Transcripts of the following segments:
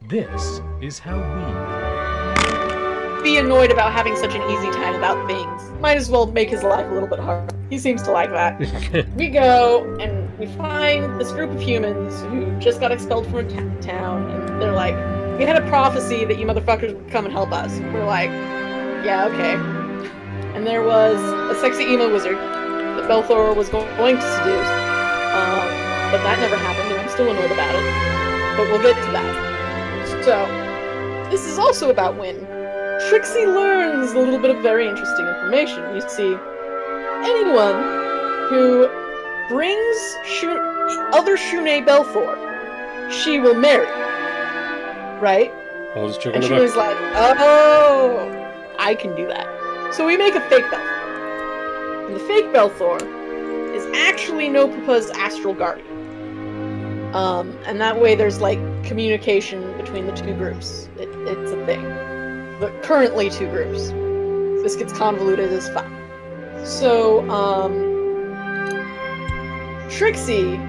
This is how Be annoyed about having such an easy time about things. Might as well make his life a little bit hard. He seems to like that. We go and we find this group of humans who just got expelled from a town, and they're like, "We had a prophecy that you motherfuckers would come and help us." We're like, "Yeah, okay." And there was a sexy emo wizard that Belthor was going to seduce, but that never happened, and I'm still annoyed about it. But we'll get to that. So, this is also about Wynn. Trixie learns a little bit of very interesting information. You see, anyone who brings other Shunei Belthor, she will marry. Right? And she was like, "Oh, I can do that." So we make a fake Belthor. And the fake Belthor is actually Nopapa's astral guardian. And that way there's, like, communication between the two groups. It's a thing. But currently two groups. This gets convoluted as fuck. So, Trixie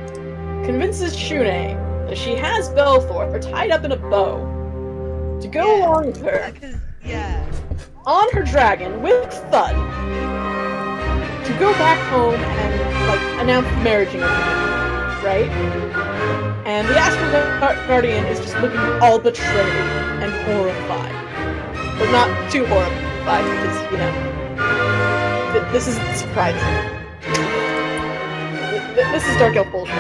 convinces Shunei that she has Belthor tied up in a bow to go along with her on her dragon with Thud to go back home and, like, announce the marriage and everything. Right? And the Astral Guardian is just looking all betrayed and horrified. But not too horrified, because, you know, this isn't surprising. This is Dark Elf bullshit.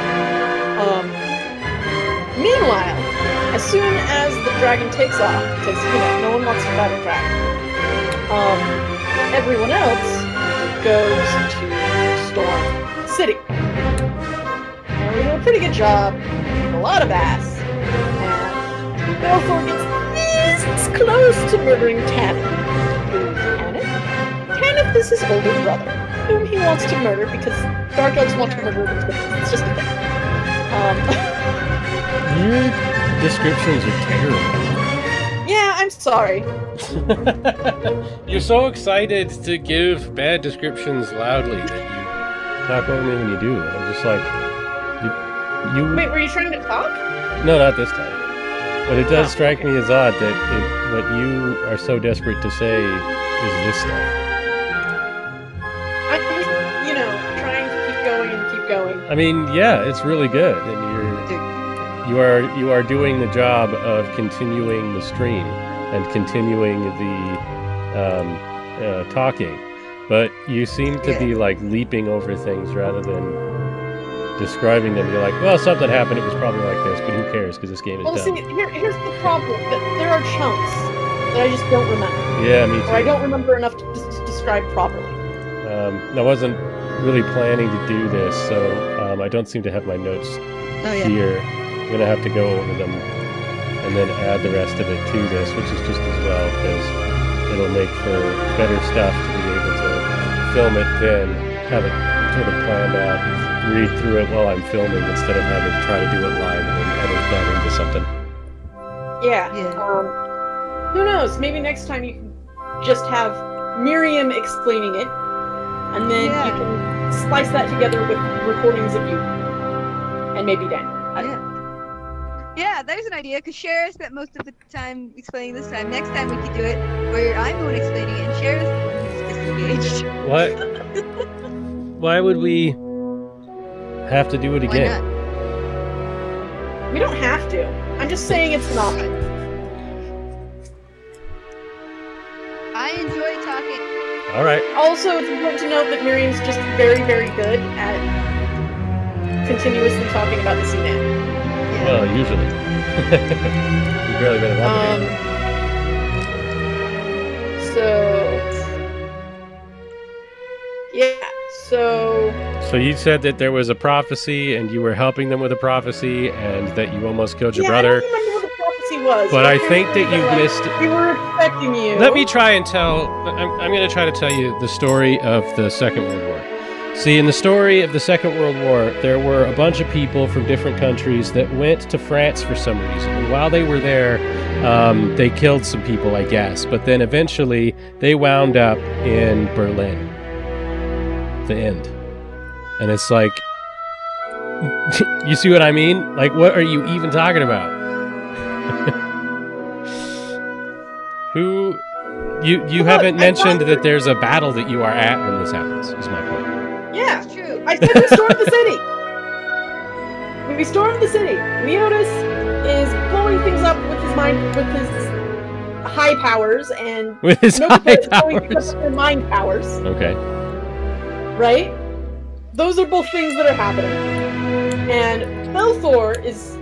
Meanwhile, as soon as the dragon takes off, because, you know, no one wants to fight a dragon, everyone else goes to Storm City. We do a pretty good job, a lot of ass, and Belthor gets this close to murdering Tanith. Who's Tanith? Tanith is his older brother, whom he wants to murder because Dark Elves want to murder them. It's just a thing. Your descriptions are terrible. Yeah, I'm sorry. You're so excited to give bad descriptions loudly that you talk over me when you do. I'm just like... Wait, were you trying to talk? No, not this time. But it does strike me as odd that what you are so desperate to say is this stuff. I'm just, you know, trying to keep going and keep going. I mean, yeah, it's really good, and you are doing the job of continuing the stream and continuing the talking. But you seem to be like leaping over things rather than describing them. You're like, well, something happened, it was probably like this, but who cares, because this game is done. Well, see, here's the problem. There are chunks that I just don't remember. Yeah, me too. Or I don't remember enough to describe properly. I wasn't really planning to do this, so I don't seem to have my notes here. I'm going to have to go over them and then add the rest of it to this, which is just as well, because it'll make for better stuff to be able to film it then, have it sort of planned out, read through it while I'm filming instead of having to try to do it live and then edit that into something. Yeah. Who knows? Maybe next time you can just have Miriam explaining it, and then you can splice that together with recordings of you, and maybe Dan. Yeah, there's an idea, because Shara spent most of the time explaining this time. Next time we could do it where I'm the one explaining it, and Shara's the one who's disengaged. What? Why would we have to do it again? Why not? We don't have to. I'm just saying it's an option. I enjoy talking. Alright. Also, it's important to note that Miriam's just very, very good at continuously talking about the Seaman. Well, usually. You've barely been around So you said that there was a prophecy, and you were helping them with a prophecy, and that you almost killed your brother. I don't remember what the prophecy was. But I think that you missed... We were expecting you. Let me try and tell... I'm going to try to tell you the story of the Second World War. See, in the story of the Second World War, there were a bunch of people from different countries that went to France for some reason. And while they were there, they killed some people, I guess. But then eventually, they wound up in Berlin. The end. And it's like... You see what I mean? Like, what are you even talking about? You haven't mentioned that there's a battle that you are at when this happens, is my point. Yeah, That's true. I said we stormed the city. We stormed the city. Leonis is blowing things up with his high powers and with his high powers, mind powers. Okay. Right? Those are both things that are happening. And Belthor is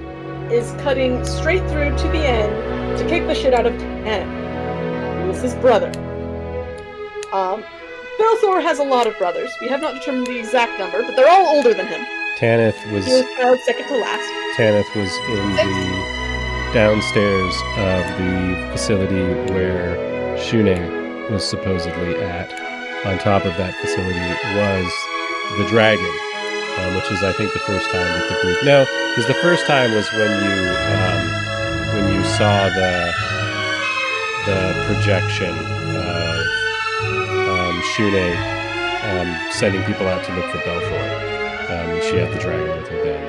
cutting straight through to the end to kick the shit out of Tanith, who is his brother. Belthor has a lot of brothers. We have not determined the exact number, but they're all older than him. Tanith was second to last. Tanith was in the downstairs of the facility where Shune was supposedly at. On top of that facility was the dragon, which is, I think, the first time that the group... No, because the first time was when you saw the projection of Shune sending people out to look for Belthor. She had the dragon with her then.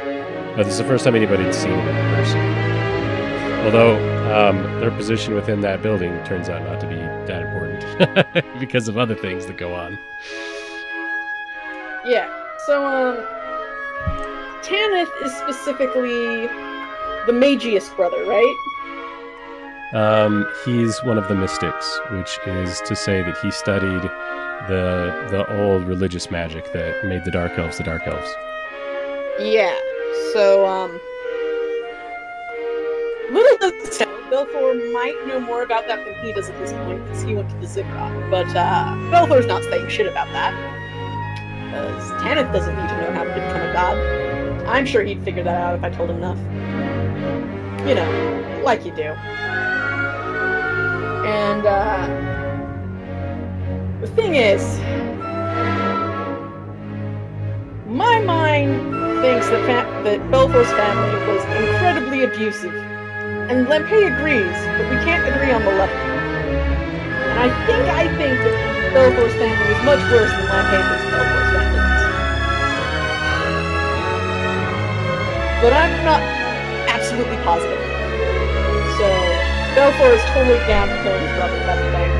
But this is the first time anybody had seen him in person. Although their position within that building turns out not to be that important because of other things that go on. Yeah, so Tanith is specifically the magiest brother, right? He's one of the mystics, which is to say that he studied the old religious magic that made the Dark Elves the Dark Elves. Yeah, so, little does Belthor might know more about that than he does at this point, because he went to the Ziggurat. But, Belthor's not saying shit about that. Because Tanith doesn't need to know how to become a god. I'm sure he'd figure that out if I told him enough. You know, like you do. And, the thing is, my mind thinks that Belthor's family was incredibly abusive. And Lampay agrees, but we can't agree on the level. And I think that Belthor's family is much worse than Lampay thinks Belthor's family is. But I'm not absolutely positive. So, Belthor is totally down to kill his brother, that's the thing.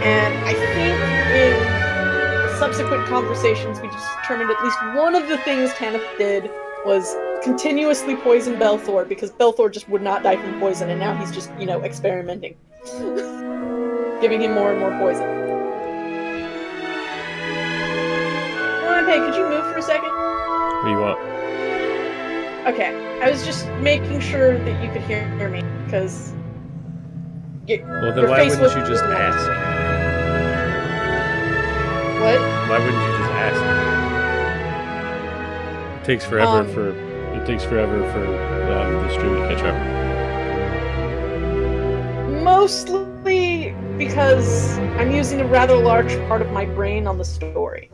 And I think in subsequent conversations we just determined at least one of the things Tanith did was continuously poison Belthor, because Belthor just would not die from poison, and now he's just, experimenting. Giving him more and more poison. Hey, could you move for a second? What do you want? Okay, I was just making sure that you could hear me, because... Well, then why wouldn't you just ask? What? Why wouldn't you just ask? It takes forever for the stream to catch up. Mostly because I'm using a rather large part of my brain on the story.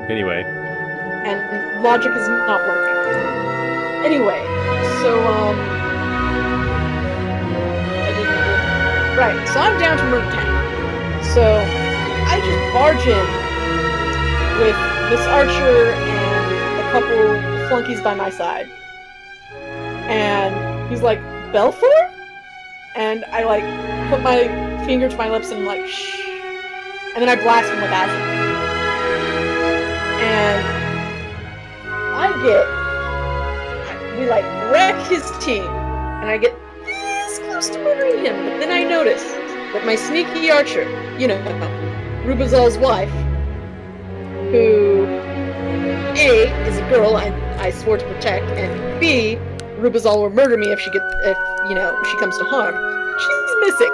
Anyway. And logic is not working. Anyway, so, right, so I'm down to Murk Town. So, I just barge in with this archer and a couple flunkies by my side. And he's like, Belthor? And I, put my finger to my lips and I'm like, shh. And then I blast him with acid. And we wreck his team, and I get this close to murdering him, but then I notice that my sneaky archer, Rubazal's wife, who, A, is a girl I swore to protect, and B, Rubazal will murder me if she comes to harm. She's missing.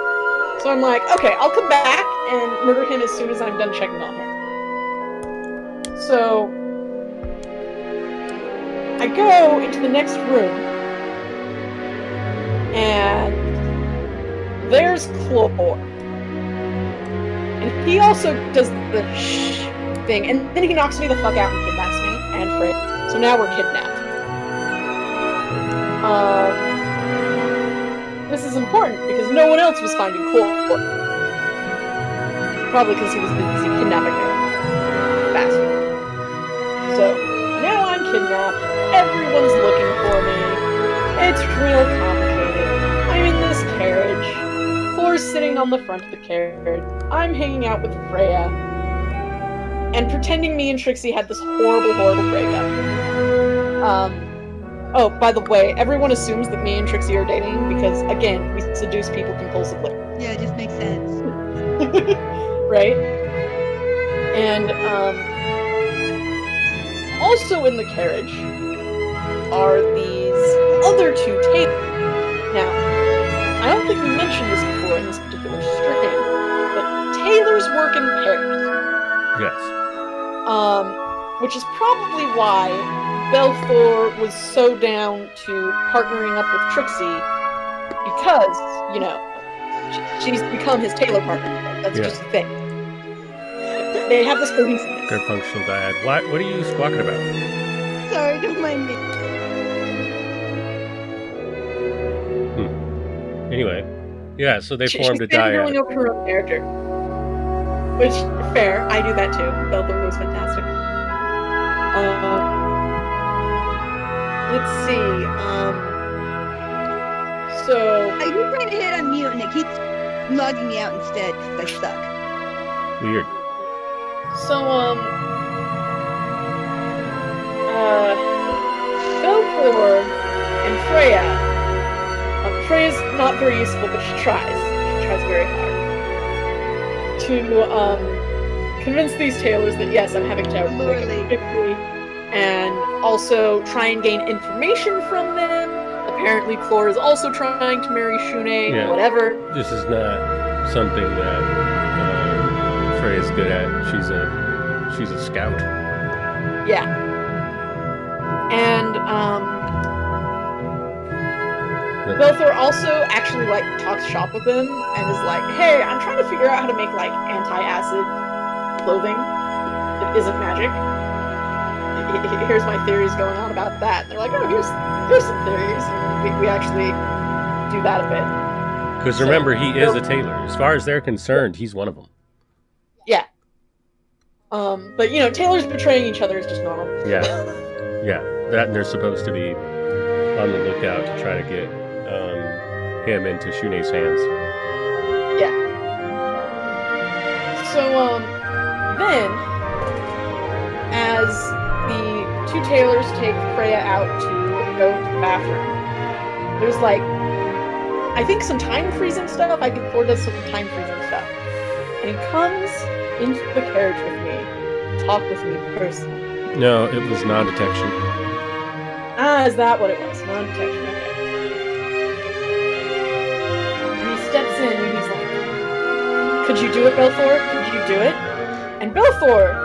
So I'm like, okay, I'll come back and murder him as soon as I'm done checking on her. So I go into the next room, and there's Chlor. And he also does the shh thing, and then he knocks me the fuck out and kidnaps me and Fred. So now we're kidnapped. This is important because no one else was finding Chlor. Probably because he was busy kidnapping her. Bastard. So now I'm kidnapped. Everyone's looking for me. It's real complicated. I'm in sitting on the front of the carriage. I'm hanging out with Freya. And pretending me and Trixie had this horrible, horrible breakup. Oh, by the way, everyone assumes that me and Trixie are dating because, again, we seduce people compulsively. Yeah, it just makes sense. Right? And, also in the carriage are these other two tailors. Now, I don't think we mentioned this before in this particular stream, but tailors work in pairs. Yes. Which is probably why Belthor was so down to partnering up with Trixie, because, you know, she's become his tailor partner. That's just a thing. They have this cohesiveness. They're functional dyad. What are you squawking about? Sorry, don't mind me. Anyway, yeah, so they formed a dyad. She's going over her own character. Which, fair, I do that too. Belthor was fantastic. Let's see, so... I keep trying to hit on mute and it keeps logging me out instead because I suck. Weird. So, Belthor and Freya. Freya's not very useful, but she tries. She tries very hard. To, convince these tailors that, yes, I'm having to break up quickly, and also try and gain information from them. Apparently, Clore is also trying to marry Shune, whatever. This is not something that Freya's good at. She's a scout. Yeah. And, Belthor also actually, like, talks shop with him and is like, hey, I'm trying to figure out how to make, like, anti-acid clothing that isn't magic. Here's my theories going on about that. And they're like, oh, here's some theories. And we actually do that a bit. Because remember, he is a tailor. As far as they're concerned, he's one of them. Yeah. But, you know, tailors betraying each other is just normal. Yeah. Yeah. That and they're supposed to be on the lookout to try to get him into Shune's hands. Yeah. So, then, as the two tailors take Freya out to go to the bathroom, there's, like, I think some time freezing stuff. I think Thor does some time freezing stuff. And he comes into the carriage with me, to talk with me personally. No, it was non-detection. Ah, is that what it was? Non-detection, okay. And he steps in and he's like, could you do it, Belthor? Could you do it? And Belthor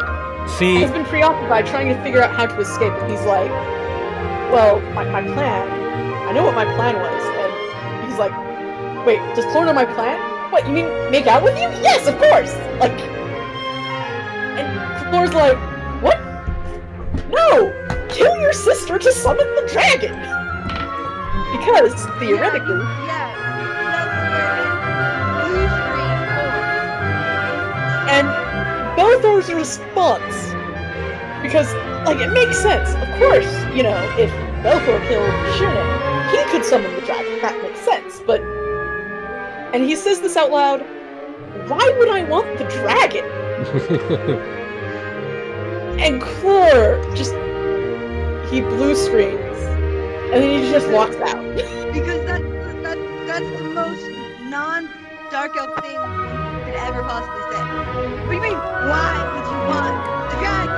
has been preoccupied trying to figure out how to escape, and he's like, well, my plan, I know what my plan was. And he's like, wait, does Clore know my plan? What, you mean make out with you? Yes, of course! Like, and Clore's like, what? No! Kill your sister to summon the dragon! Because, theoretically... And Belthor's response, because, like, it makes sense. Of course, you know, if Belthor killed Shune, he could summon the dragon. That makes sense, but... And he says this out loud, why would I want the dragon? And Clore just... He blue screens, and then he just walks out. Because that's the most non-Dark Elf thing you could ever possibly say. What do you mean, why would you want the dragon?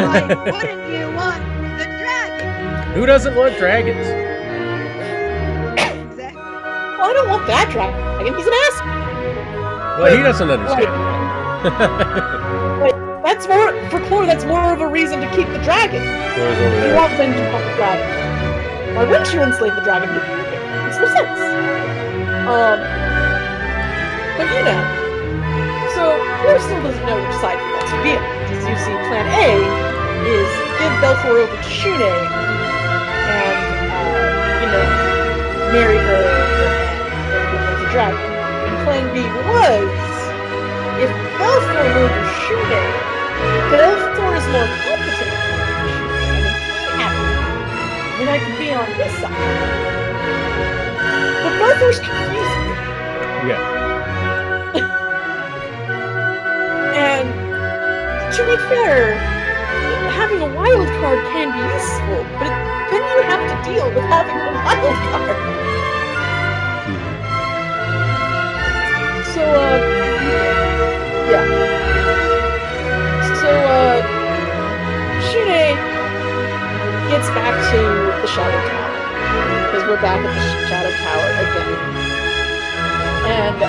Why wouldn't you want the dragon? Who doesn't want dragons? Exactly. Well, I don't want that dragon. He's an ass. Well, he doesn't understand. That's more, for Clore, that's more of a reason to keep the dragon. Clore's over there. You want them to want the dragon. Why wouldn't you enslave the dragon to be your king? Makes no sense. But you know, so Clore still doesn't know which side he wants to be on. Because you see, plan A is give Belthor over to Shune and, you know, marry her and give her the dragon. And plan B was, if Belthor murders Shune, Belthor is more competent than Shune, and then I can be on this side. But Belthor's confusing. Yeah. And to be fair, having a wild card can be useful, but then you have to deal with having a wild card. So, yeah. So, Shune gets back to the Shadow Tower, because we're back at the Shadow Tower again. And,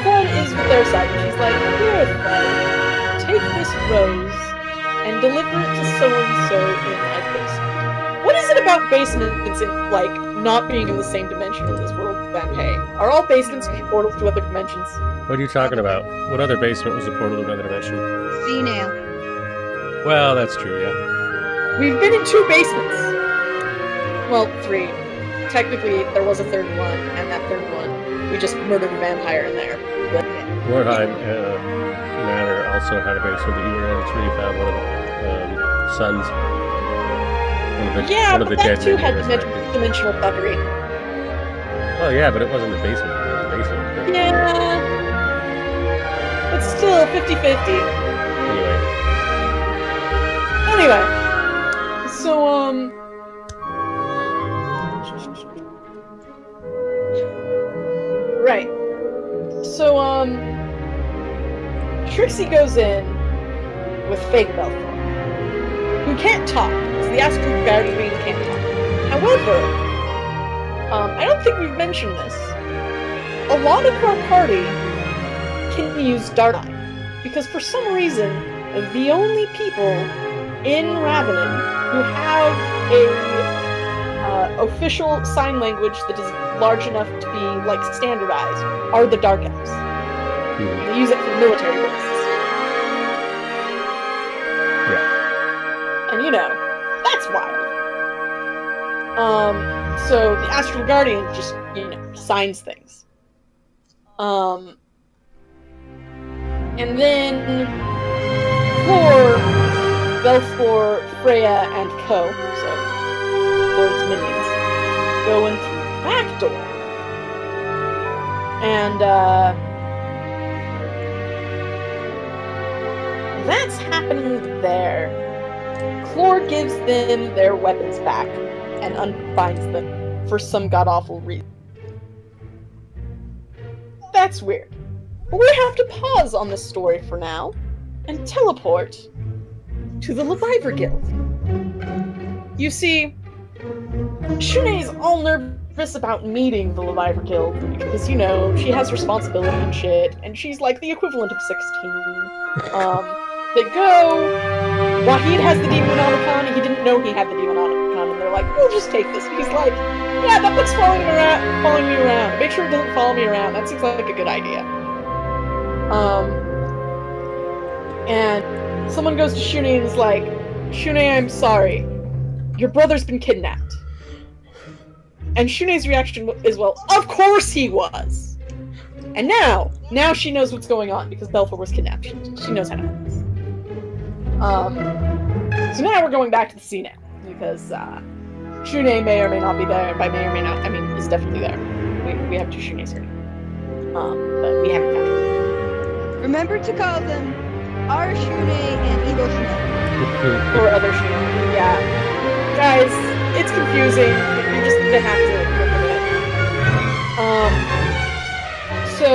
Claude is with their side, and she's like, "Here, Claude, take this rose and deliver it to so-and-so in my basement." What is it about basements and, like, not being in the same dimension in this world than hey? Are all basements portals to other dimensions? What are you talking about? What other basement was a portal to another dimension? Female. Well, that's true, yeah. We've been in 2 basements. Well, 3. Technically, there was a third one, and that third one, we just murdered a vampire in there. But Mordheim Manor also had a basement that you were in. It's where you found one of the sons. One of the dead that too men had resurrected. dimensional fuckery. Oh yeah, but it wasn't the basement. It was the basement. Yeah. But still, 50-50. Anyway. So, right. So, Trixie goes in with fake Belfort, who can't talk, because the astral guardian can't talk. However, I don't think we've mentioned this. A lot of our party can use Dark Eye, because for some reason, the only people in Ravinin who have a official sign language that is large enough to be, like, standardized are the Dark Elves. They use it for military purposes. Yeah. And, you know, that's wild. So the Astral Guardian just, you know, signs things. And then Clor, Belfor, Freya, and Co. So Lord's minions go in through the back door. And that's happening there. Clor gives them their weapons back and unbinds them for some god-awful reason. That's weird. But we have to pause on this story for now and teleport to the Leviver Guild. You see, Shune's all nervous about meeting the Leviver Guild because, you know, she has responsibility and shit, and she's like the equivalent of 16. They go. Wahid has the Demonomicon. He didn't know he had the Demonomicon, and they're like, "We'll just take this." He's like, "Yeah, that book's following me around. Make sure it doesn't follow me around. That seems like a good idea." And someone goes to Shune and is like, "Shune, I'm sorry. Your brother's been kidnapped." And Shune's reaction is, well, of course he was. And now she knows what's going on because Belfor was kidnapped. She knows how to do this. So now we're going back to the sea now, because Shune may or may not be there. By may or may not, I mean is definitely there. We have 2 Shunes here, but we haven't found her. Remember to call them our Shune and Evil Shune. Or other Shune. Yeah, guys, it's confusing. You're just gonna have to look at it. So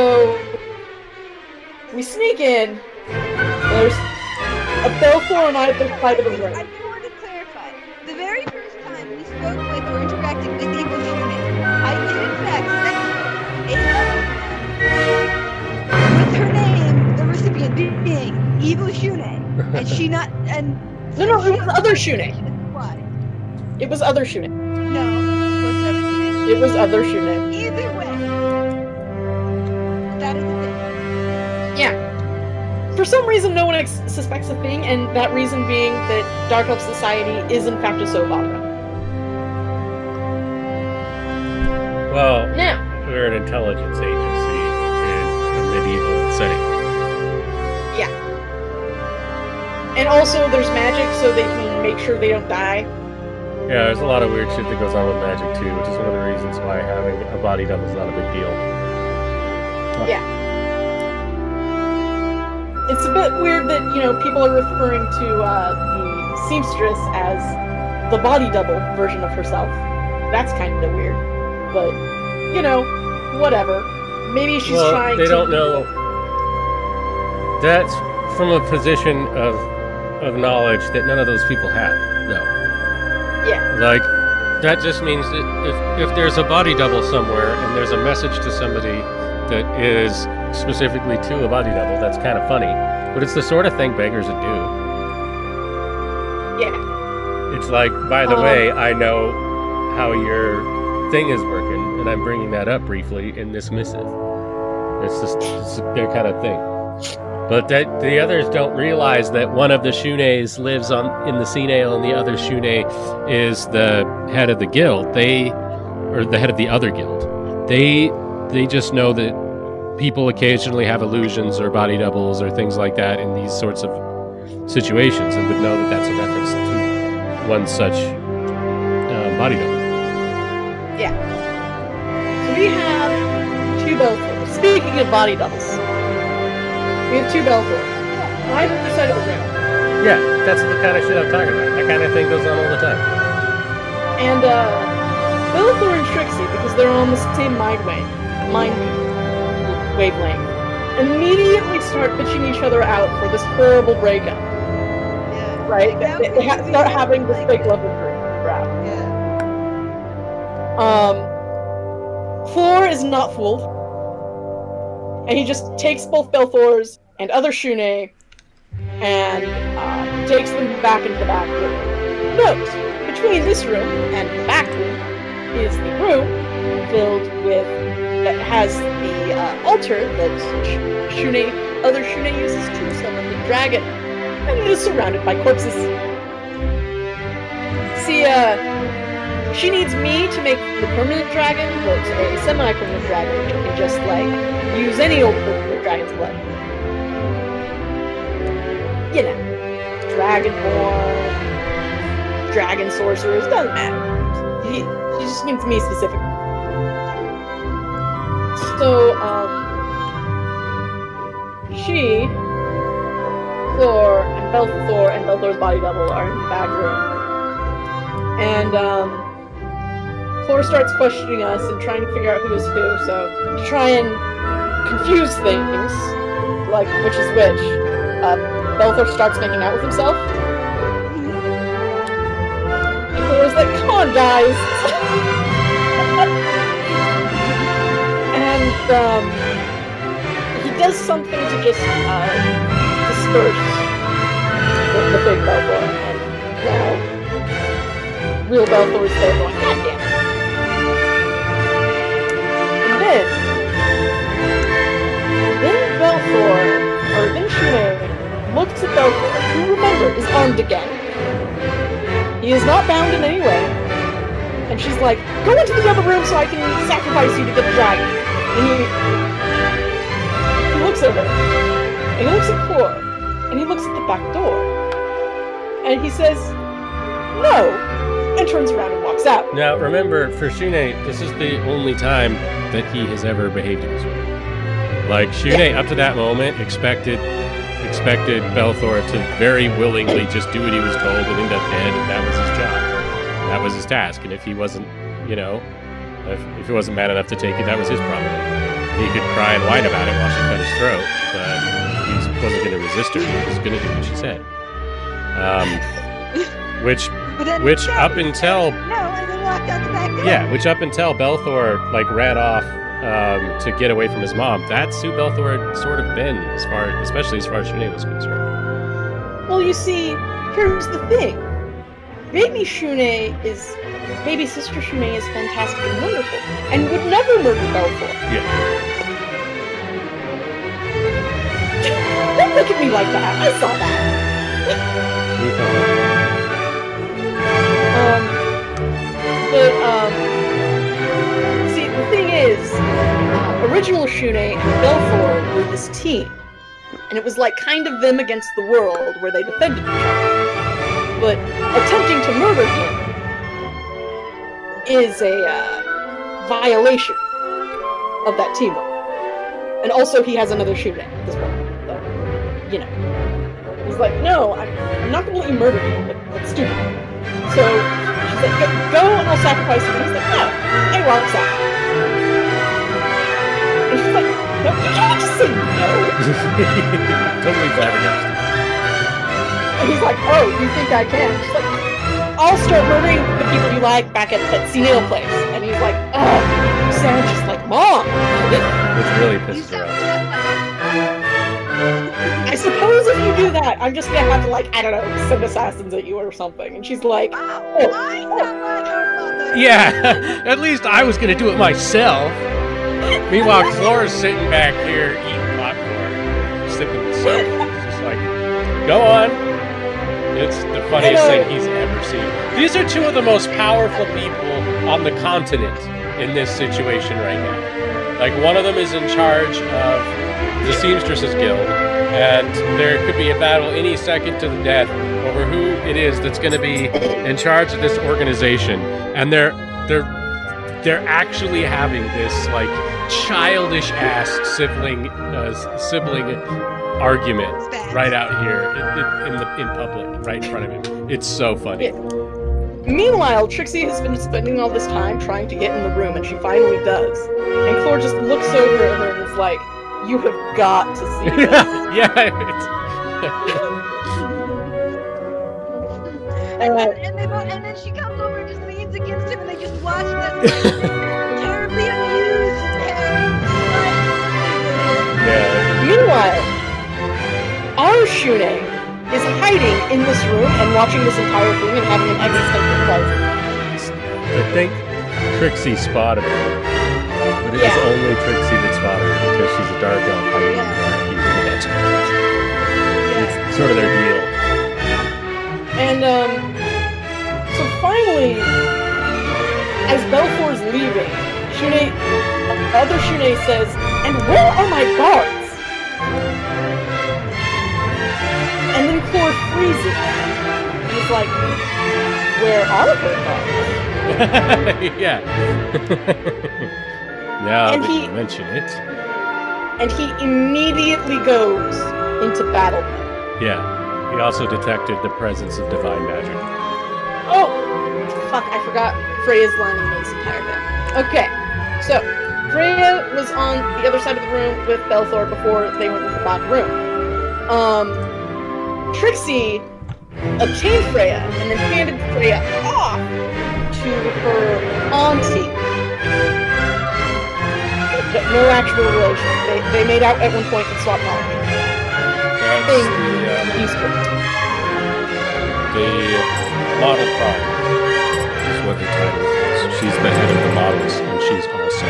we sneak in. There's a Belfor on either side of the room. I just want to clarify. The very first time we spoke with or interacted with Evil Shune, I did in fact say with her name, the recipient being Evil Shune, and she not and No, it was other Shune. Why? It was other Shune. No, what's other Shune? It was other Shune. Either way, that is a thing. Yeah. For some reason, no one suspects a thing, and that reason being that Dark Elf Society is in fact a soap opera. Well, Now, we're an intelligence agency in a medieval setting. yeah. And also, there's magic, so they can make sure they don't die. Yeah, there's a lot of weird shit that goes on with magic too, which is one of the reasons why having a body double is not a big deal. Yeah. a bit weird that, people are referring to the seamstress as the body double version of herself. That's kind of weird. But, whatever. Maybe she's trying to... They don't know. That's from a position of knowledge that none of those people have. No. Yeah. Like, that just means that if there's a body double somewhere and there's a message to somebody that is specifically to a body double, that's kind of funny. But it's the sort of thing beggars would do. Yeah. It's like, by the way, I know how your thing is working, and I'm bringing that up briefly in this missive. It's their kind of thing. But that the others don't realize that one of the Shuneis lives in the Senale, and the other Shune is the head of the guild. Or the head of the other guild. They just know that people occasionally have illusions or body doubles or things like that in these sorts of situations, and would know that that's a reference to one such body double. Yeah. So we have two Belthors. Speaking of body doubles, we have two Belthors. Right on the side of the room. Yeah, that's the kind of shit I'm talking about. That kind of thing goes on all the time. And Belthor and Trixie, because they're on the same mind wavelength, immediately start bitching each other out for this horrible breakup. Yeah. Right? They start having this big love rap. Yeah. Thor is not fooled. And he just takes both Belthors and other Shune and takes them back into the back room. Note, between this room and the back room is the room that has the altar that other Shune uses to summon the dragon. And it is surrounded by corpses. See, she needs me to make the permanent dragon, but a semi-permanent dragon which can just, use any old dragon's blood. Dragonborn, dragon sorcerers, doesn't matter. She just needs me specifically. So, Thor, and Belthor's body double are in the back room. And, Thor starts questioning us and trying to figure out who is who, so to try and confuse things, like which is which, Belthor starts making out with himself. And Thor's like, come on, guys! And, he does something to just, disperse the fake Belthor, and now real Belthor is there going, God damn it. Then Shune looks at Belthor, who, remember, is armed again. He is not bound in any way. And she's like, go into the other room so I can sacrifice you to get the dragon. And he looks at her, and he looks at Thor, and he looks at the back door. And he says, no, and turns around and walks out. Now, remember, for Shune, this is the only time that he has ever behaved in this way. Like, Shune, up to that moment, expected Belthor to very willingly just do what he was told and end up dead, and that was his job. That was his task, and if he wasn't, if he wasn't man enough to take it, that was his problem. He could cry and whine about it while she cut his throat, but he wasn't going to resist her. He was going to do what she said. Which up until... No, and then walked out the back door. Yeah, which up until Belthor, ran off to get away from his mom, that's who Belthor had sort of been, especially as far as Shune was concerned. Well, you see, here's the thing. Baby sister Shune is fantastic and wonderful, and would never murder Belthor. Yeah. Don't look at me like that. I saw that. See, the thing is, original Shune and Belthor were this team, and it was kind of them against the world, where they defended each other. But attempting to murder him is a violation of that teamwork. And also, he has another Shune at this point, so, like, no, I'm not going to let you murder me. That's stupid. So she's like, go and I'll sacrifice you. And he's like, no, I won't sacrifice. And she's like, no, you can't just say no. Totally flabbergasted. And he's like, oh, you think I can? She's like, I'll start murdering the people you like back at that senile place. And he's like, oh, you sound just like Mom. Which really pissed her off. I suppose if you do that, I'm just gonna have to, like, I don't know, send assassins at you or something. And she's like, yeah, at least I was gonna do it myself. Meanwhile, Flora's sitting back here eating popcorn, sipping the soda. It's just like, go on. It's the funniest thing he's ever seen. These are two of the most powerful people on the continent in this situation right now. Like, one of them is in charge of the Seamstresses Guild, and there could be a battle any second to the death over who it is that's going to be in charge of this organization. And they're actually having this, like, childish ass sibling argument right out here in public, right in front of him. It's so funny. Yeah. Meanwhile, Trixie has been spending all this time trying to get in the room, and she finally does. And Clore just looks over at her and is like, you have got to see this. Yeah. And then she comes over and just leans against him, and they just watch this like, terribly amused Yeah. Meanwhile, Arshune is hiding in this room and watching this entire thing and having an existential crisis. I think Trixie spotted her, but it was only Trixie that spotted her because she's a dark elf hiding in the dark using the head scratches. It's sort of their deal. And so finally, as Belfour's leaving, other Shune says, "And where are my guards?" And then Clore freezes. And he's like, where are her guards? Yeah. Now that you mention it. And he immediately goes into battle. Yeah. He also detected the presence of divine magic. Oh! Fuck, I forgot Freya's line in this entire thing. Okay, so Freya was on the other side of the room with Belfour before they went into the back room. Trixie obtained Freya and then handed Freya off to her auntie. But no actual relation. They made out at one point and swapped knowledge. That's the model pride is what the title is. She's the head of the models, and she's also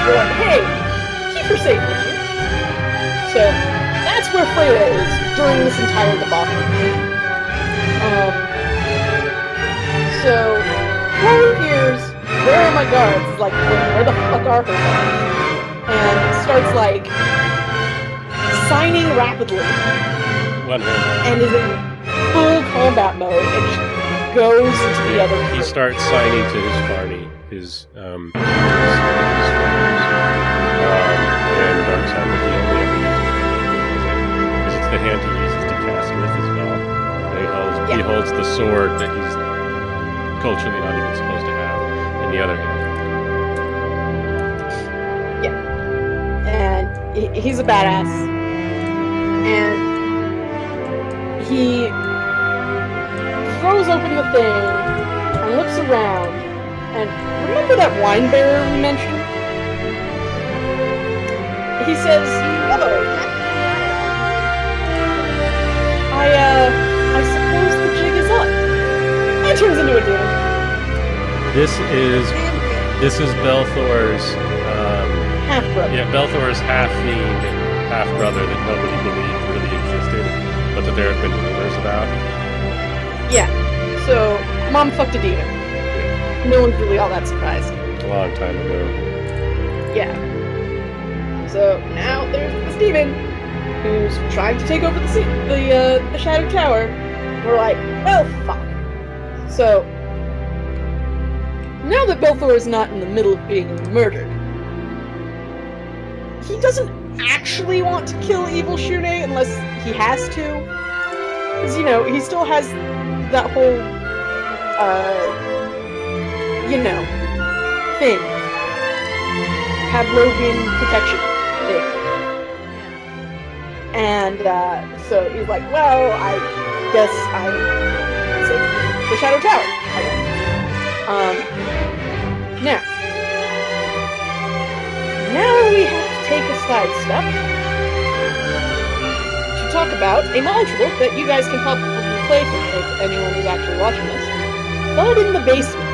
we're like, hey, keep her safe with you. So that's where Freya is during this entire debacle. So Clore hears, where are my guards? It's like, where the fuck are her guards? And starts like signing rapidly. And is in full combat mode and just goes to the other group. He starts signing to his party, his and Darkseid will be only ever used because it's the hand he uses to cast with as well. He holds the sword that he's culturally not even supposed to have in the other hand. Yeah. And he's a badass. And he throws open the thing and looks around. And remember that wine bearer we mentioned? He says, hello. I suppose the jig is up. He turns into a demon. This is Belthor's half-brother. Yeah, Belthor's half-fiend, half-brother that nobody believed really existed, but that there have been rumors about. Yeah. So, Mom fucked a demon. Yeah. No one's really all that surprised. A long time ago. Yeah. So now there's this demon who's trying to take over the Shattered Tower. We're like, well, fuck. So now that Belthor is not in the middle of being murdered, he doesn't actually want to kill Evil Shune unless he has to. Because, you know, he still has that whole, you know, thing. Pavlovian protection thing. And, so he's like, well, I guess I'm the Shadow Tower, I guess. Now we have to take a side step to talk about a module that you guys can probably play for if anyone who's actually watching this. Thud in the basement.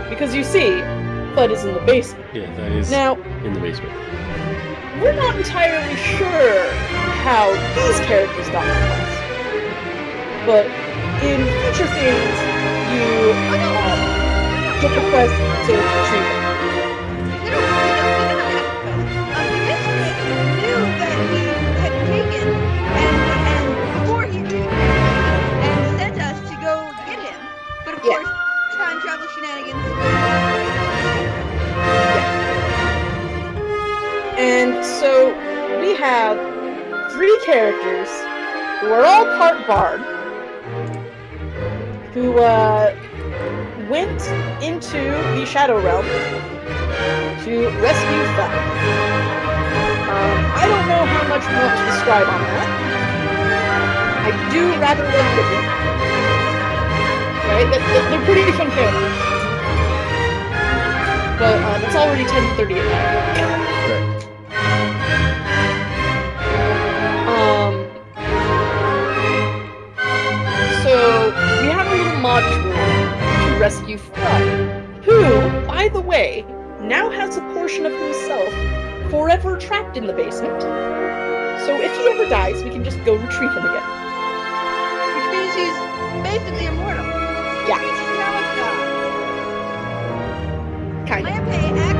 Because you see, Thud is in the basement. Yeah, that is now, in the basement. We're not entirely sure how these characters got to us. But in future things, you get the quest to retrieve it. And so we have 3 characters who are all part bard who went into the Shadow Realm to rescue Thud. I don't know how much more to describe on that. I do rather love them. Right? They're pretty fun characters. But it's already 10:30 at night. So we have a little module to rescue Thud, who, by the way, now has a portion of himself forever trapped in the basement. So if he ever dies, we can just go retrieve him again. Which means he's basically immortal. Yeah. Which is now a god. Kind of. Lampay accident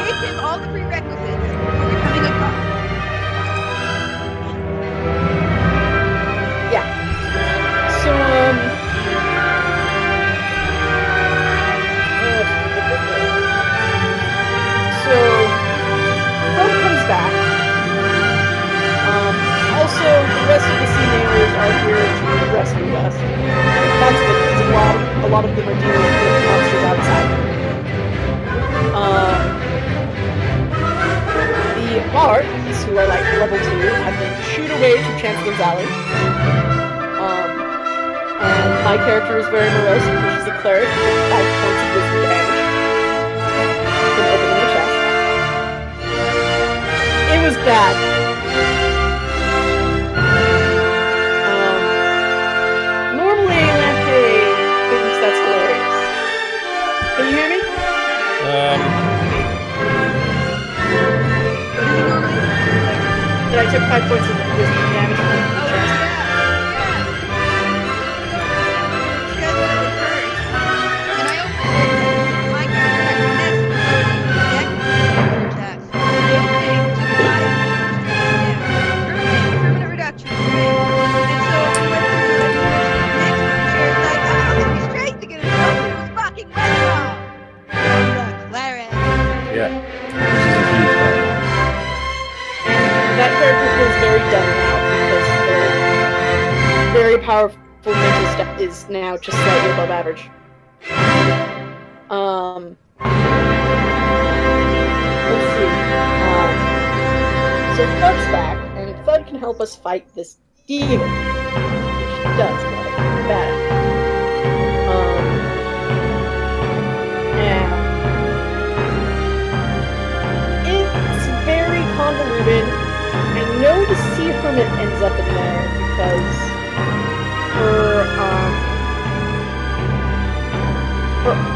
gave him all the prerequisites for becoming a god. Yeah. So, Thud comes back. Also, the rest of the seniors are here to rescue us. That's good, because a lot of them are dealing with monsters outside. The bards, who are like level 2, have been shooed away to Chancellor's Alley. And my character is very morose because she's a cleric with 5 points of wisdom damage from opening the chest. It was bad. Normally, Lampay thinks that's hilarious. Can you hear me? That I took 5 points of wisdom damage from the chest. That character feels very done now because their very powerful mental step is now just slightly above average. Let's see. So Thud's back, and Thud can help us fight this demon, which he does, but bad. And it's very convoluted. I know the Sea Hermit ends up in there because her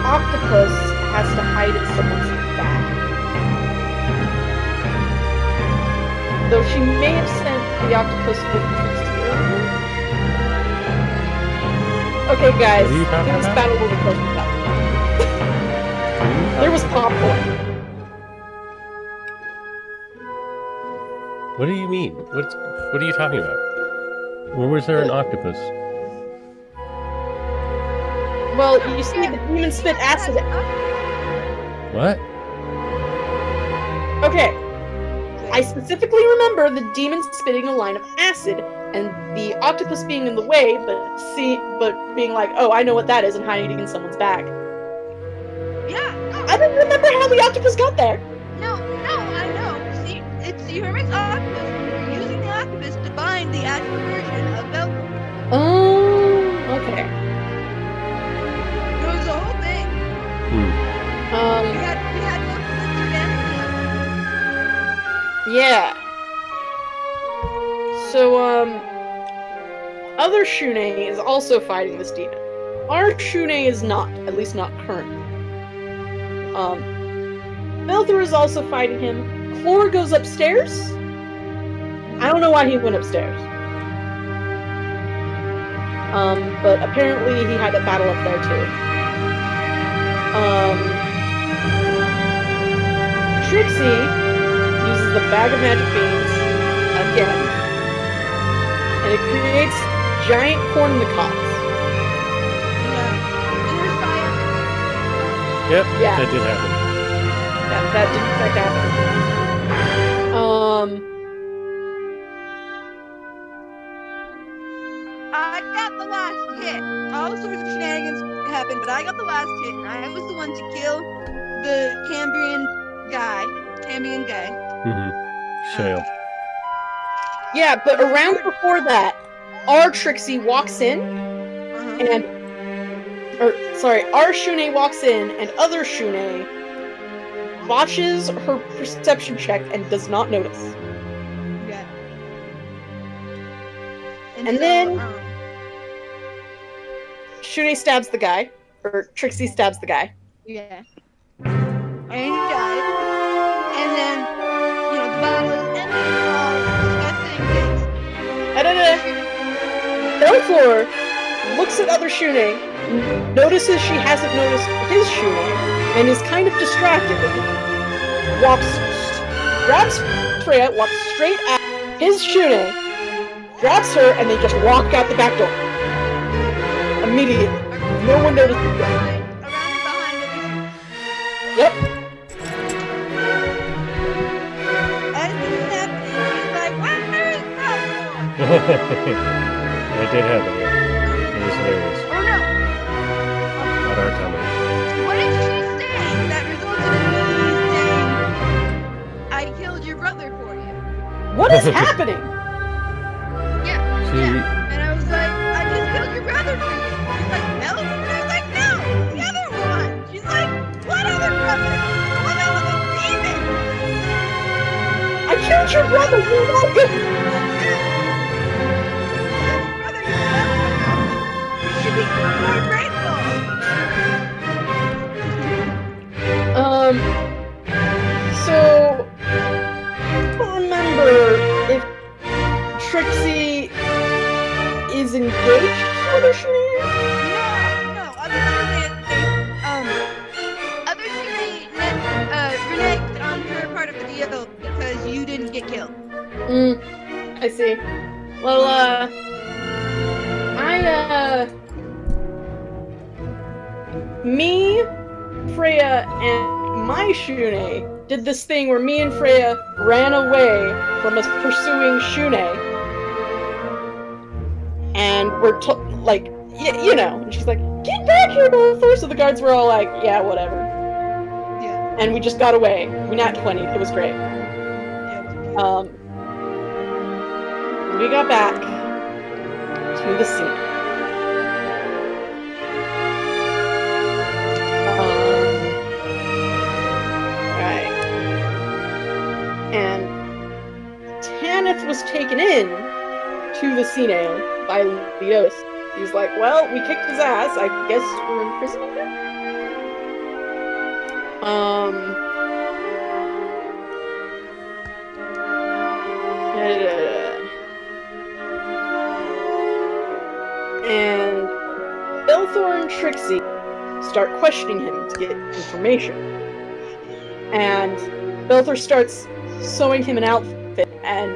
octopus has to hide in someone's back. Though she may have sent the octopus with Trixie earlier. Okay, guys, this battle will be close with that. There was popcorn. What do you mean? What are you talking about? Where was there an octopus? Well, you see the demon spit acid. What? Okay. I specifically remember the demon spitting a line of acid, and the octopus being in the way, but being like, oh, I know what that is, and hiding in someone's bag. Yeah. No. I don't remember how the octopus got there. No, I know. See, it's the Hermit's octopus. We're using the octopus to bind the actual version of Belfort. Oh, okay. It was the whole thing. We had yeah. So, other Shune is also fighting this demon. Our Shune is not, at least not currently. Belthor is also fighting him. Chlor goes upstairs. I don't know why he went upstairs. But apparently he had a battle up there too. Trixie uses the bag of magic beans again. And it creates giant corn in the cocks. Yep, yeah. That did happen. That did in fact happen. I got the last hit. All sorts of shenanigans happened, but I got the last hit, and I was the one to kill the Cambrian guy. Shale. Yeah, but around before that, our Trixie walks in, and our Shune walks in, and other Shune watches her perception check and does not notice. Yeah. And then Shune stabs the guy, or Trixie stabs the guy. Yeah. And he died. And then, the battle was ending, Belflor looks at other Shune, notices she hasn't noticed his Shune, and is kind of distracted. Grabs Freya, walks straight at his Shune, grabs her, and they just walk out the back door. Immediately. No one noticed it. Yep. That did happen, yeah. It was hilarious. Oh no! Not our time. What did she say that resulted in me saying, I killed your brother for you? What is happening? Yeah. And I was like, I just killed your brother for you. She's like, no? And I was like, no! The other one! She's like, what other brother? Well, that was a demon! I killed your brother! You're not good! Be more grateful. So I don't remember if Trixie is engaged to other Shune? No. Other Shune reneged on her part of the deal because you didn't get killed. I see. Well, me, Freya, and my Shune did this thing where me and Freya ran away from us pursuing Shune. And we're and she's like, get back here, Belfort! So the guards were all like, yeah, whatever. Yeah. And we just got away. We nat 20. It was great. Yeah. We got back to the scene. And Tanith was taken in to the Senale by Leos. He's like, well, we kicked his ass. I guess we're in prison again? And Belthor and Trixie start questioning him to get information. And Belthor starts sewing him an outfit, and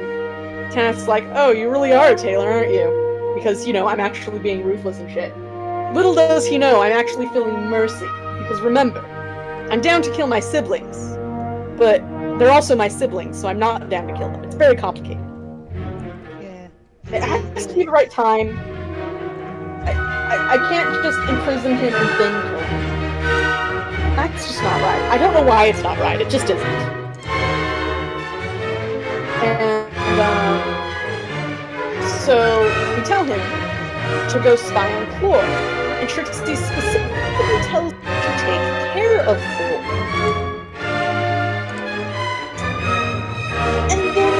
Tanith's like, oh, you really are a tailor, aren't you? Because, I'm actually being ruthless and shit. Little does he know, I'm actually feeling mercy. Because remember, I'm down to kill my siblings. But they're also my siblings, so I'm not down to kill them. It's very complicated. Yeah. It has to be the right time. I can't just imprison him and then kill him. That's just not right. I don't know why it's not right. It just isn't. And so we tell him to go spy on Clore, and Trixie specifically tells him to take care of Clore. And then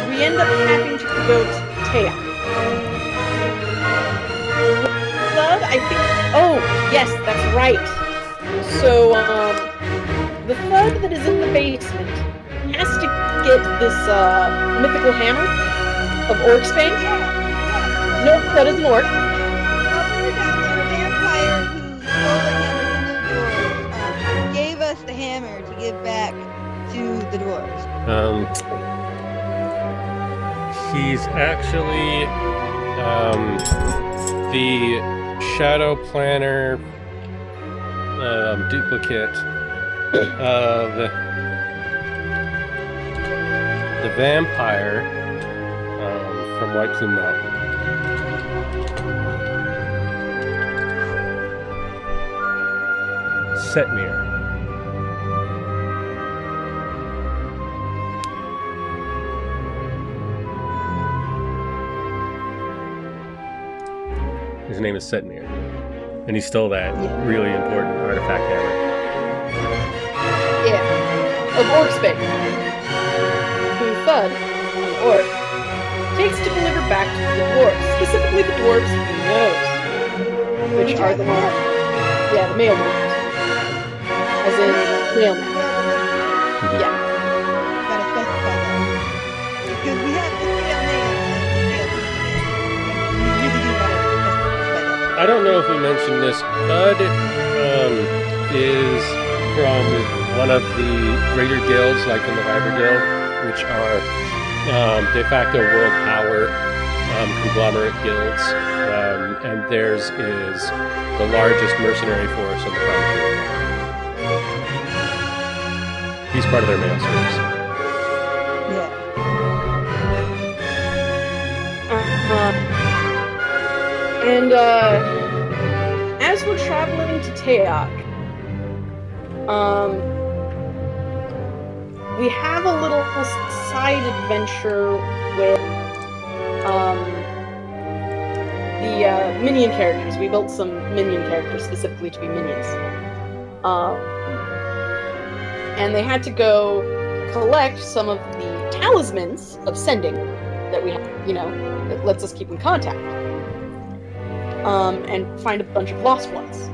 we end up having to go to Taya. Thud, I think. Oh, yes, that's right. So, the Thud that is in the basement has to get this mythical hammer of Orcsbane. No, that is an orc. A vampire who stole the hammer from the dwarves gave us the hammer to give back to the dwarves. He's actually the Shadow Planner duplicate of the vampire from White Plume Mountain. Setmir. His name is Setmir, and he stole that really important artifact hammer. Yeah, of Orcsbane, who Thud, an orc, takes to deliver back to the dwarves, specifically the dwarves he knows, which are the ones, the male dwarves, as in male men. Yeah. Gotta specify that. Because we have the male man and the male female. We really do gotta specify that. I don't know if we mentioned this. Bud is from one of the greater guilds, like the Hybrid Guild, which are de facto world power conglomerate guilds, and theirs is the largest mercenary force on the frontier. He's part of their mail service. And as we're traveling to Teok, we have a little side adventure with the minion characters. We built some minion characters specifically to be minions. And they had to go collect some of the talismans of sending that we have, that lets us keep in contact. And find a bunch of lost ones.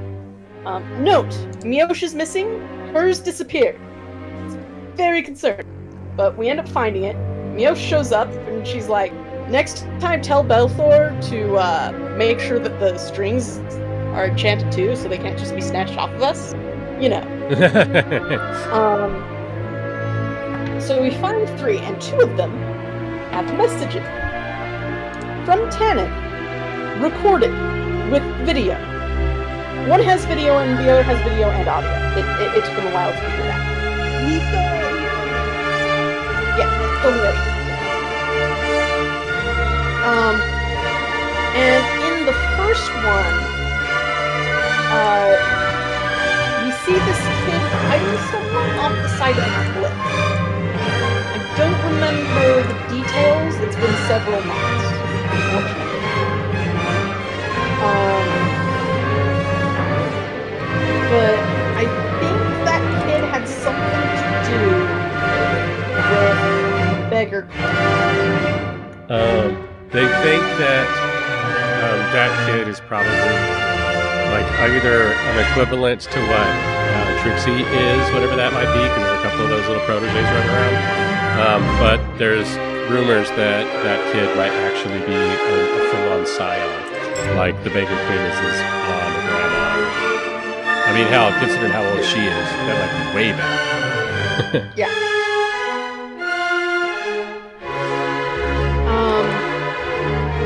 Note, Miosha's missing, hers disappeared. It's very concerning. But we end up finding it. Miosha shows up, and she's like, next time tell Belthor to make sure that the strings are enchanted too, so they can't just be snatched off of us. So we find 3, and 2 of them have messages from Tanith, recorded with video. One has video, and the other has video and audio. It took them a while to figure it out. Yeah, totally. And in the first one, we see this kid fighting someone off the side of a cliff. I don't remember the details. It's been several months, unfortunately. But I think that kid had something to do with Beggar. They think that that kid is probably like either an equivalent to what Trixie is, whatever that might be, because there's a couple of those little proteges running around. But there's rumors that that kid might actually be a full-on scion, like the Beggar Queen is his mom or grandma. I mean, hell, considering how old she is, that might be way back. Yeah.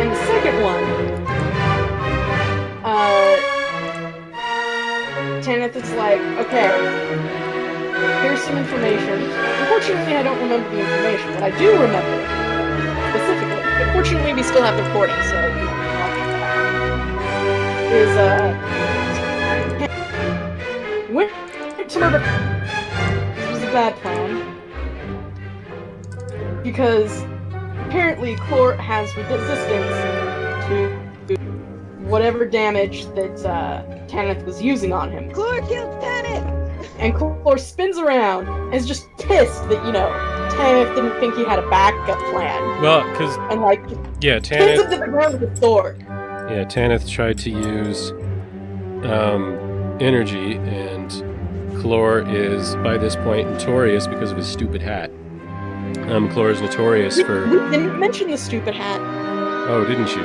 And the second one Okay. Here's some information. Unfortunately, I don't remember the information, but I do remember specifically. Unfortunately, we still have the recording, so I'll get to that. Went to murder. This was a bad plan. Because apparently Chlor has resistance to whatever damage that Tanith was using on him. Chlor killed Tanith! And Chlor spins around and is just pissed that, you know, Tanith didn't think he had a backup plan. Well, because... And, like, yeah, pins him to the ground with a sword. Yeah, Tanith tried to use energy, and Chlor is, by this point, notorious because of his stupid hat. Chlor is notorious for... We didn't mention the stupid hat. Oh, didn't you?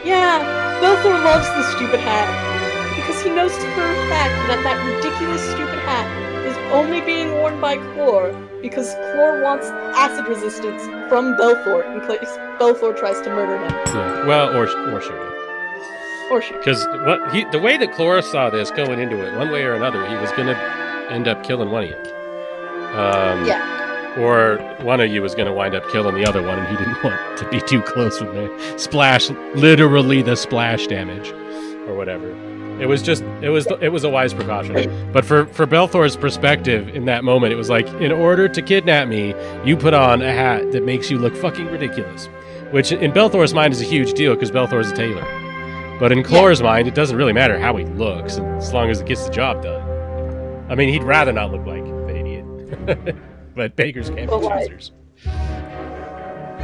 Yeah, Belthor loves the stupid hat. Because he knows for a fact that that ridiculous stupid hat is only being worn by Chlor because Chlor wants acid resistance from Belthor in case Belthor tries to murder him. Yeah, well, or shoot him. Or shoot. Because the way that Chlor saw this going into it, one way or another, he was going to end up killing one of you. Yeah. Or one of you was going to wind up killing the other one, and he didn't want to be too close with the splash, literally the splash damage, or whatever. It was a wise precaution. But for Belthor's perspective in that moment, it was like, in order to kidnap me, you put on a hat that makes you look fucking ridiculous. Which in Belthor's mind is a huge deal, because Belthor's a tailor. But in Chlor's mind, it doesn't really matter how he looks, as long as it gets the job done. I mean, he'd rather not look like an idiot. But beggars can't be choosers.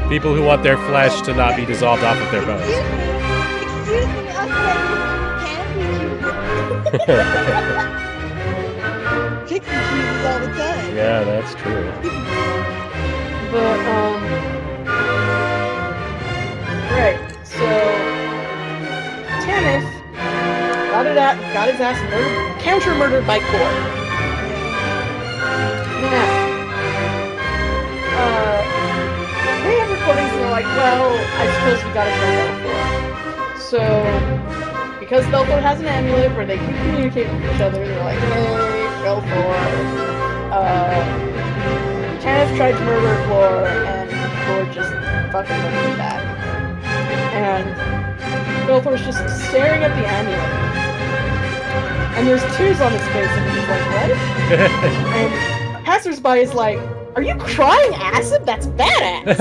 People who want their flesh to not be dissolved off of their bones. Excuse me, us beggars can't be choosers. Chicks and choosers all the time. Yeah, that's true. But, right, so... Tanith got his ass counter-murdered by Chlor. Now, they have recordings and they're like, well, I suppose we gotta kill Belthor. So, because Belthor has an amulet where they can communicate with each other, they're like, hey, Belthor. Tanith tried to murder Chlor, and Chlor just fucking murdered him back. And Belthor's just staring at the amulet. And there's tears on his face, and he's like, what? And passersby is like, are you crying acid? That's badass!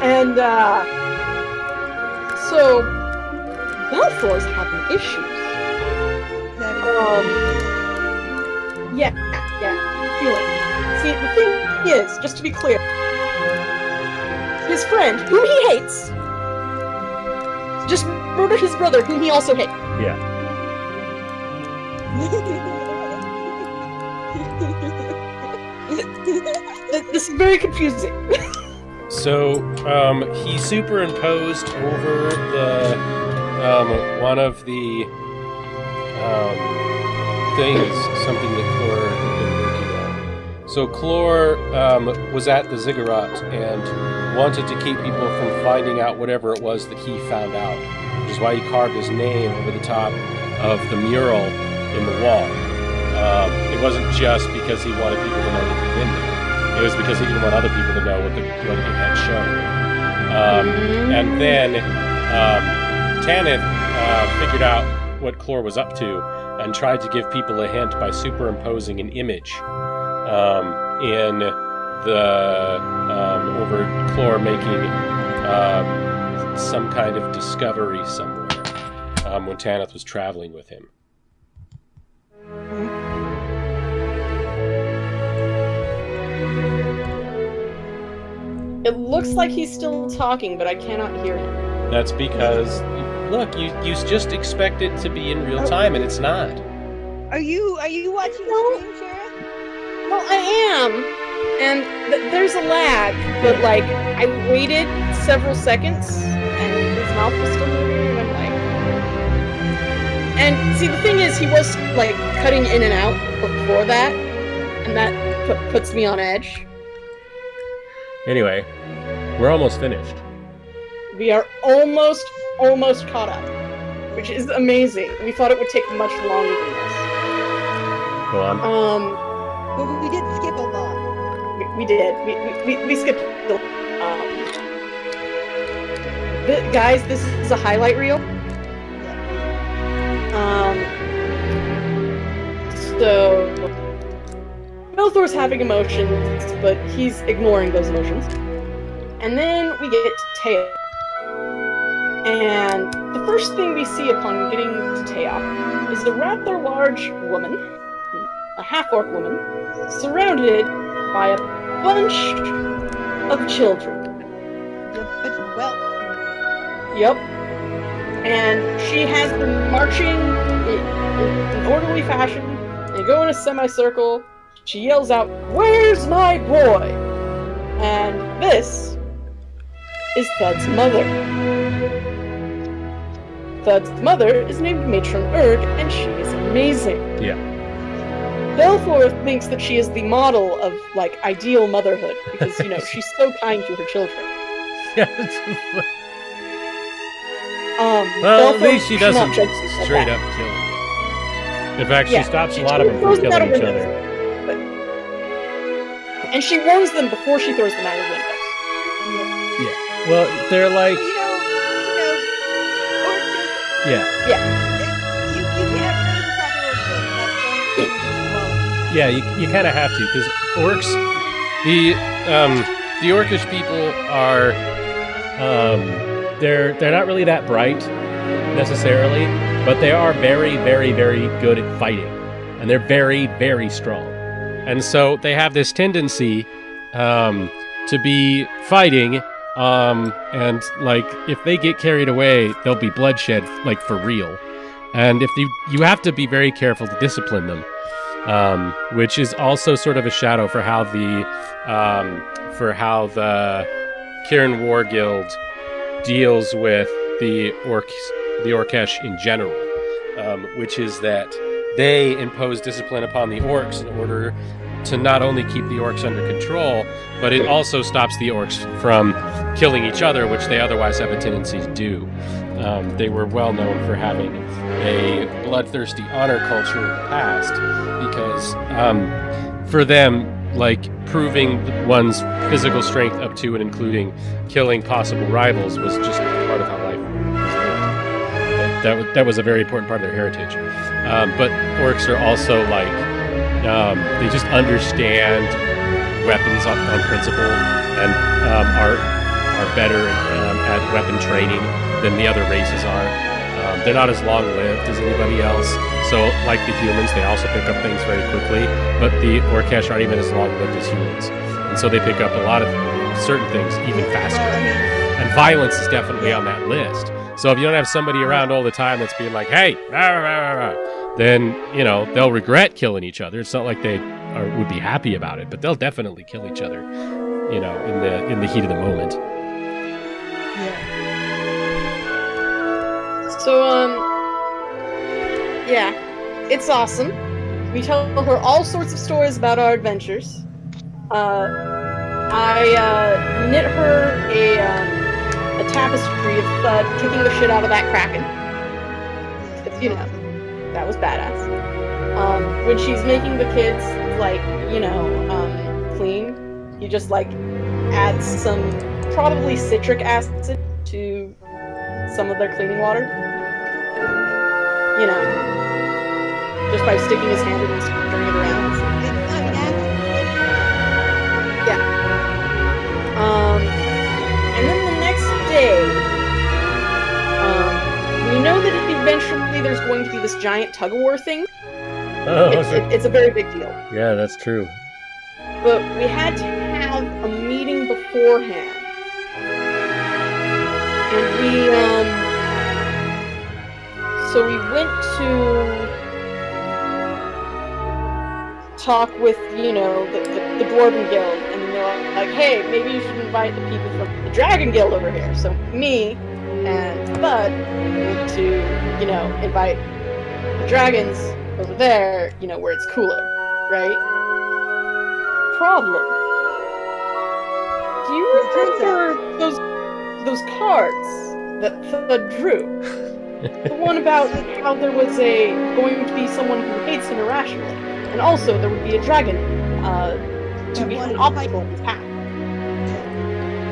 And, so, Belthor's having issues. Yeah, feel it. See, the thing is, just to be clear, his friend, whom he hates, just murdered his brother, whom he also hates. Yeah. This is very confusing. So, he superimposed over the, one of the, things, something that Chlor had been working on. So Chlor, was at the ziggurat and wanted to keep people from finding out whatever it was that he found out, which is why he carved his name over the top of the mural in the wall. It wasn't just because he wanted people to know that he'd been there. It was because he didn't want other people to know what it had shown. And then Tanith figured out what Chlor was up to and tried to give people a hint by superimposing an image in the over Chlor making some kind of discovery somewhere when Tanith was traveling with him. It looks like he's still talking, but I cannot hear him. That's because, look, you just expect it to be in real time, and it's not. Are you watching the stream, Sheriff? Well, I am, and there's a lag, but like I waited several seconds, and his mouth was still moving, and I'm like, and see, the thing is, he was like cutting in and out before that, and that puts me on edge. Anyway, we're almost finished. We are almost caught up. which is amazing. We thought it would take much longer than this. Go on. But we did skip a lot. We did. We skipped the guys, this is a highlight reel. So Belthor's having emotions, but he's ignoring those emotions. And then we get to Teo. And the first thing we see upon getting to Teo is a rather large woman, a half-orc woman, surrounded by a bunch of children. Yep. And she has them marching in orderly fashion. They go in a semicircle. She yells out, "Where's my boy?" And this is Thud's mother. Thud's mother is named Matron Erg, and she is amazing. Yeah. Belthor thinks that she is the model of, like, ideal motherhood, because, you know, she's so kind to her children. Well, at least she doesn't straight up kill them. In fact, she stops a lot of them from killing each other. And she warns them before she throws them out of windows. Yeah. Well, they're like... Yeah. Yeah, you kind of have to, because orcs, the orcish people are, they're not really that bright necessarily, but they are very, very, very good at fighting, and they're very, very strong, and so they have this tendency to be fighting, and like if they get carried away, there'll be bloodshed, like for real, and if you have to be very careful to discipline them. Which is also sort of a shadow for how the Kirin War Guild deals with the Orkesh in general, which is that they impose discipline upon the orcs in order to not only keep the orcs under control, but it also stops the orcs from killing each other, which they otherwise have a tendency to do. They were well known for having a bloodthirsty honor culture in the past, because for them, like, proving one's physical strength up to and including killing possible rivals was just part of how life was. That was a very important part of their heritage. But orcs are also like, they just understand weapons on principle, and are better at weapon training than the other races are. They're not as long-lived as anybody else, so like the humans, they also pick up things very quickly, but the Orkesh aren't even as long-lived as humans, and so they pick up a lot of certain things even faster. And violence is definitely on that list. So if you don't have somebody around all the time that's being like, "Hey," then, you know, they'll regret killing each other. It's not like they would be happy about it, but they'll definitely kill each other, you know, in the heat of the moment. So, yeah, it's awesome. We tell her all sorts of stories about our adventures. I knit her a tapestry of Thud kicking the shit out of that kraken. Because, you know, that was badass. When she's making the kids, like, you know, clean, you just, like, add some probably citric acid to some of their cleaning water. You know, just by sticking his hand in and stirring it around. Yeah. And then the next day, we know that eventually there's going to be this giant tug-of-war thing. Oh, it's a very big deal. Yeah, that's true. But we had to have a meeting beforehand. And so we went to talk with, you know, the Dwarven Guild, and they're like, "Hey, maybe you should invite the people from the Dragon Guild over here." So me and Bud went to, you know, invite the dragons over there, you know, where it's cooler, right? Problem. Do you remember those cards that Thud drew? The one about how there was going to be someone who hates him irrationally, and also there would be a dragon to be an obstacle in his path.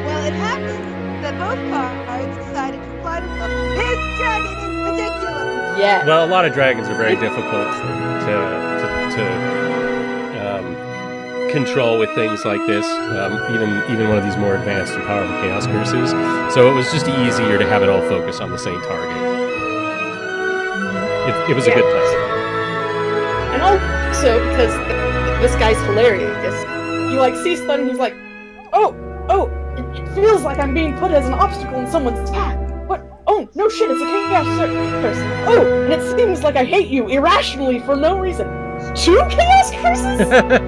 Well, it happens that both cards decided to fly to his dragon in particular. Yeah. Well, a lot of dragons are very difficult to control with things like this. Even one of these more advanced and powerful chaos curses. So it was just easier to have it all focus on the same target. It was a good place. And also because this guy's hilarious. He sees that and he's like, oh, it feels like I'm being put as an obstacle in someone's path. What? Oh, no shit, it's a chaos curse. Oh, and it seems like I hate you irrationally for no reason. 2 chaos curses? And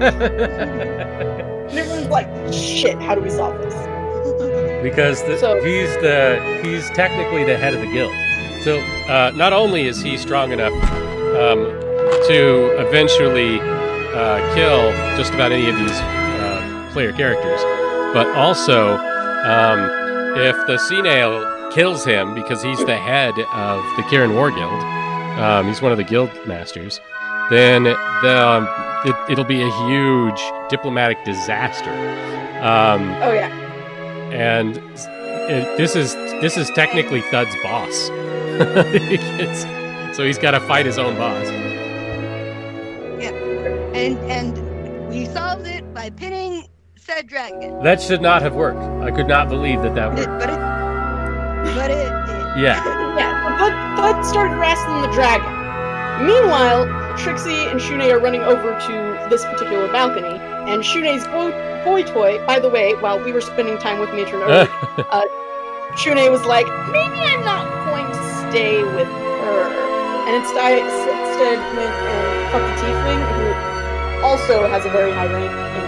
everyone's like, shit, how do we solve this? Because he's technically the head of the guild. So not only is he strong enough to eventually kill just about any of these player characters, but also if the Sea Nail kills him because he's the head of the Kirin War Guild, he's one of the guild masters, then it'll be a huge diplomatic disaster. Oh yeah. And this is technically Thud's boss. So he's got to fight his own boss. Yeah, and we solved it by pinning said dragon. That should not have worked. I could not believe that worked. But it did. Yeah. Yeah. Thud started wrestling the dragon. Meanwhile, Trixie and Shunei are running over to this particular balcony, and Shunei's boy toy, by the way, while we were spending time with Matron Oak, Shunei was like, maybe I'm not going to stay with her. And instead went and fucked the tiefling, who also has a very high rank in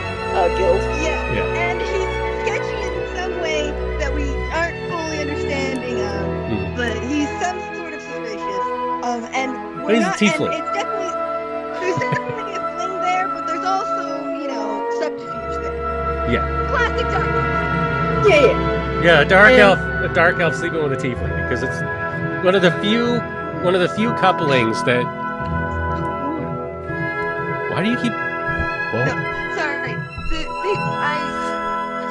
guild. Yeah, and he's sketchy in some way that we aren't fully understanding of, but he's some sort of suspicious. And he's a tiefling. There's definitely a fling there, but there's also, subterfuge there. Yeah. Classic dark elf. Yeah, a dark elf sleeping with a tiefling, because it's one of the few couplings that. Why do you keep? Well, no, sorry.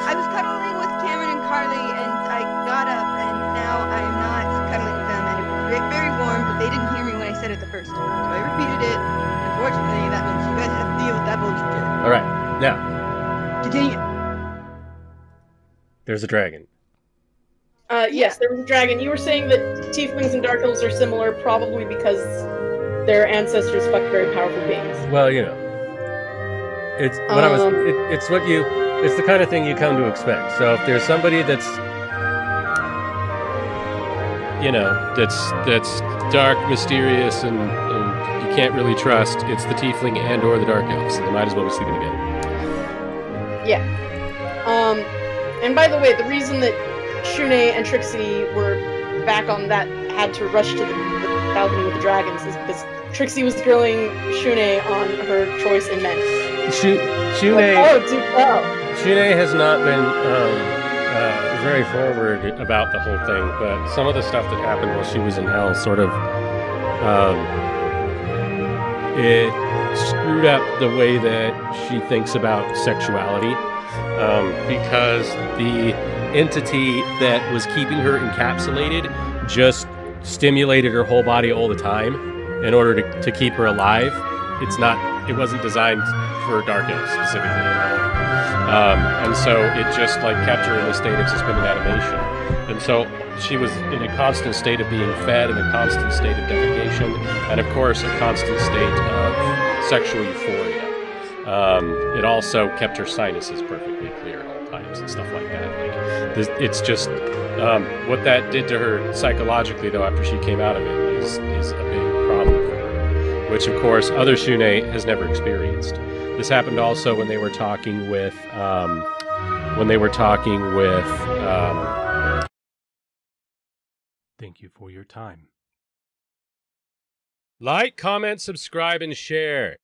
I was cuddling with Cameron and Carly, and I got up, and now I'm not cuddling with them, and it was very warm, but they didn't hear me when I said it the first time, so I repeated it. Unfortunately, that means you guys have to deal with that bullshit. All right, now continue. There's a dragon. Yes, there was a dragon. You were saying that tieflings and dark elves are similar, probably because their ancestors fucked very powerful beings. Well, it's it's the kind of thing you come to expect. So if there's somebody that's that's dark, mysterious, and you can't really trust, it's the tiefling and or the dark elves. So they might as well be sleeping together. Yeah. And by the way, the reason that Shunei and Trixie were back on that, had to rush to the balcony with the dragons, is because Trixie was grilling Shunei on her choice in men. Shunei has not been very forward about the whole thing, but some of the stuff that happened while she was in hell sort of it screwed up the way that she thinks about sexuality, because the entity that was keeping her encapsulated just stimulated her whole body all the time in order to keep her alive. It wasn't designed for dark elves specifically at all. And so it just kept her in a state of suspended animation. And so she was in a constant state of being fed, in a constant state of defecation, and of course a constant state of sexual euphoria. It also kept her sinuses perfectly clear at all times and stuff like that. It's just what that did to her psychologically, though, after she came out of it is a big problem for her, which of course other Shunei has never experienced. This happened also when they were talking with Thank you for your time. Like, comment, subscribe, and share.